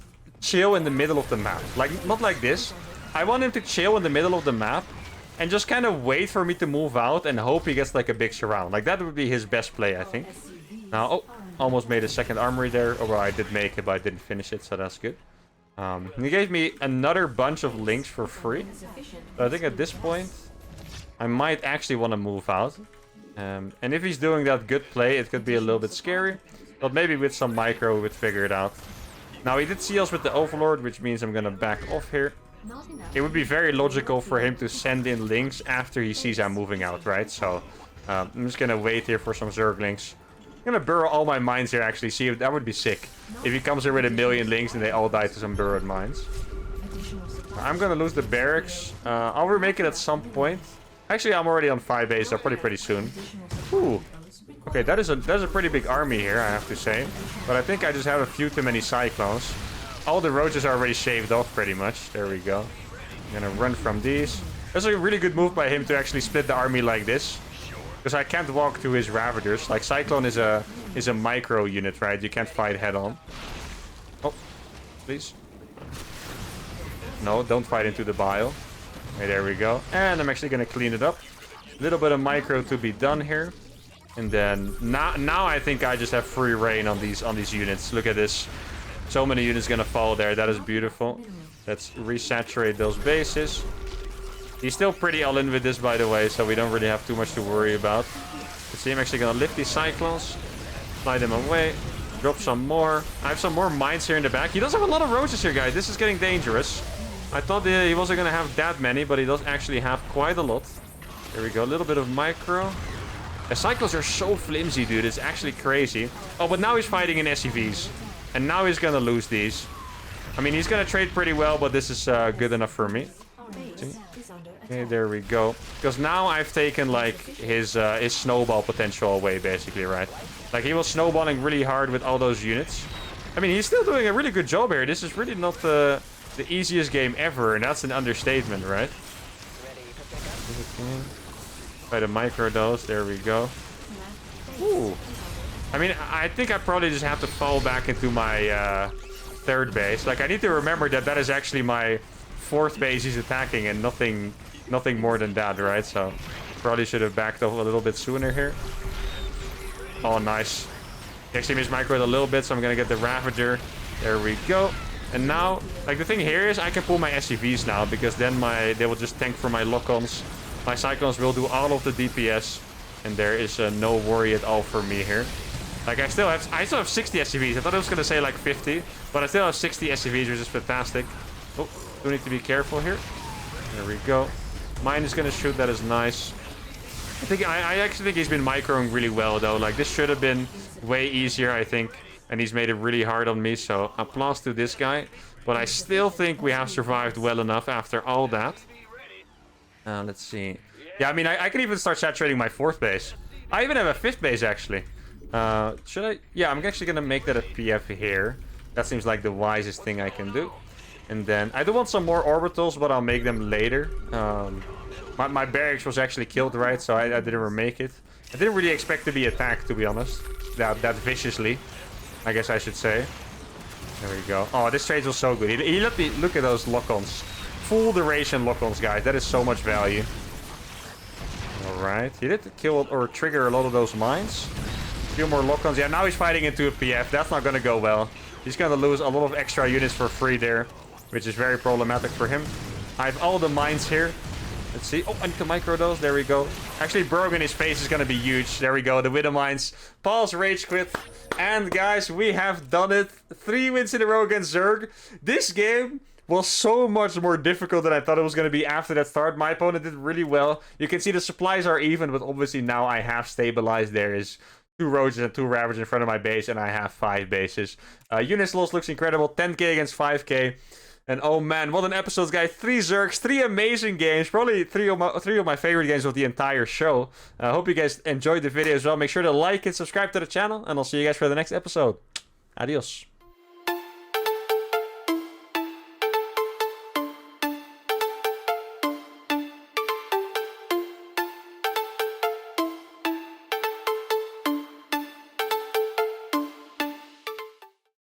chill in the middle of the map. Like, not like this. I want him to chill in the middle of the map and just kind of wait for me to move out and hope he gets like a big surround. Like, that would be his best play, I think. Now, oh, almost made a 2nd armory there. Oh, well, I did make it, but I didn't finish it, so that's good. He gave me another bunch of links for free. So I think at this point, I might actually want to move out. And if he's doing that good play, it could be a little bit scary. But maybe with some micro, we would figure it out. Now, he did see us with the Overlord, which means I'm going to back off here. It would be very logical for him to send in links after he sees I'm moving out, right? So I'm just gonna wait here for some Zerglings. I'm gonna burrow all my mines here, actually. See, if that would be sick. If he comes here with 1,000,000 lings and they all die to some burrowed mines. I'm gonna lose the barracks. I'll remake it at some point. Actually, I'm already on 5 base, so pretty soon. Ooh. Okay, that's a pretty big army here, I have to say. But I think I just have a few too many Cyclones. All the roaches are already shaved off, pretty much. There we go. I'm gonna run from these. That's a really good move by him to actually split the army like this. Because I can't walk to his Ravagers. Like, Cyclone is a micro unit, right? You can't fight head-on. Oh, please. No, don't fight into the bile. Okay, there we go. And I'm actually gonna clean it up. A little bit of micro to be done here. And then now I think I just have free reign on these units. Look at this. So many units gonna fall there. That is beautiful. Let's resaturate those bases. He's still pretty all in with this, by the way, so we don't really have too much to worry about. Let's see, I'm actually gonna lift these Cyclones. Fly them away. Drop some more. I have some more mines here in the back. He does have a lot of roaches here, guys. This is getting dangerous. I thought he wasn't gonna have that many, but he does actually have quite a lot. There we go. A little bit of micro. The Cyclones are so flimsy, dude. It's actually crazy. Oh, but now he's fighting in SCVs. And now he's gonna lose these. I mean, he's gonna trade pretty well, but this is good enough for me. Okay, there we go. Because now I've taken, like, his snowball potential away, basically, right? Like, he was snowballing really hard with all those units. I mean, he's still doing a really good job here. This is really not the easiest game ever, and that's an understatement, right? Try to micro those. There we go. Ooh. I mean, I think I probably just have to fall back into my third base. Like, I need to remember that is actually my fourth base he's attacking, and nothing more than that, right? So probably should have backed off a little bit sooner here. Oh, nice. He actually missed micro a little bit, so I'm gonna get the Ravager. There we go. And now, like, the thing here is I can pull my SCVs now, because then they will just tank for my lock-ons. My Cyclones will do all of the DPS, and there is no worry at all for me here. Like, I still have 60 SCVs. I thought I was gonna say like 50, but I still have 60 SCVs, which is fantastic. Oh, do need to be careful here. There we go. Mine is gonna shoot. That is nice. I actually think he's been microing really well, though. Like, this should have been way easier, I think, and he's made it really hard on me. So applause to this guy. But I still think we have survived well enough after all that. Let's see. Yeah, I mean, I can even start saturating my fourth base. I even have a fifth base, actually. Should I? Yeah, I'm actually gonna make that a PF here. That seems like the wisest thing I can do. And then I do want some more orbitals, but I'll make them later. My barracks was actually killed, right? So I didn't remake it. I didn't really expect to be attacked, to be honest. That viciously, I guess I should say. There we go. Oh, this trade was so good. He let me look at those lock-ons. Full duration lock-ons, guys. That is so much value. Alright. He did kill or trigger a lot of those mines. A few more lock-ons. Yeah, now he's fighting into a PF. That's not going to go well. He's going to lose a lot of extra units for free there, which is very problematic for him. I have all the mines here. Let's see. Oh, I need to micro those. There we go. Actually, burrowing in his face is going to be huge. There we go. The Widow Mines. Pause, rage quit. And guys, we have done it. 3 wins in a row against Zerg. This game was so much more difficult than I thought it was going to be after that start. My opponent did really well. You can see the supplies are even, but obviously now I have stabilized. There is 2 roaches and 2 ravagers in front of my base, and I have 5 bases. Units loss looks incredible. 10k against 5k. And oh man, what an episode, guys. 3 Zergs, 3 amazing games. Probably three of my favorite games of the entire show. I hope you guys enjoyed the video as well. Make sure to like and subscribe to the channel, and I'll see you guys for the next episode. Adios.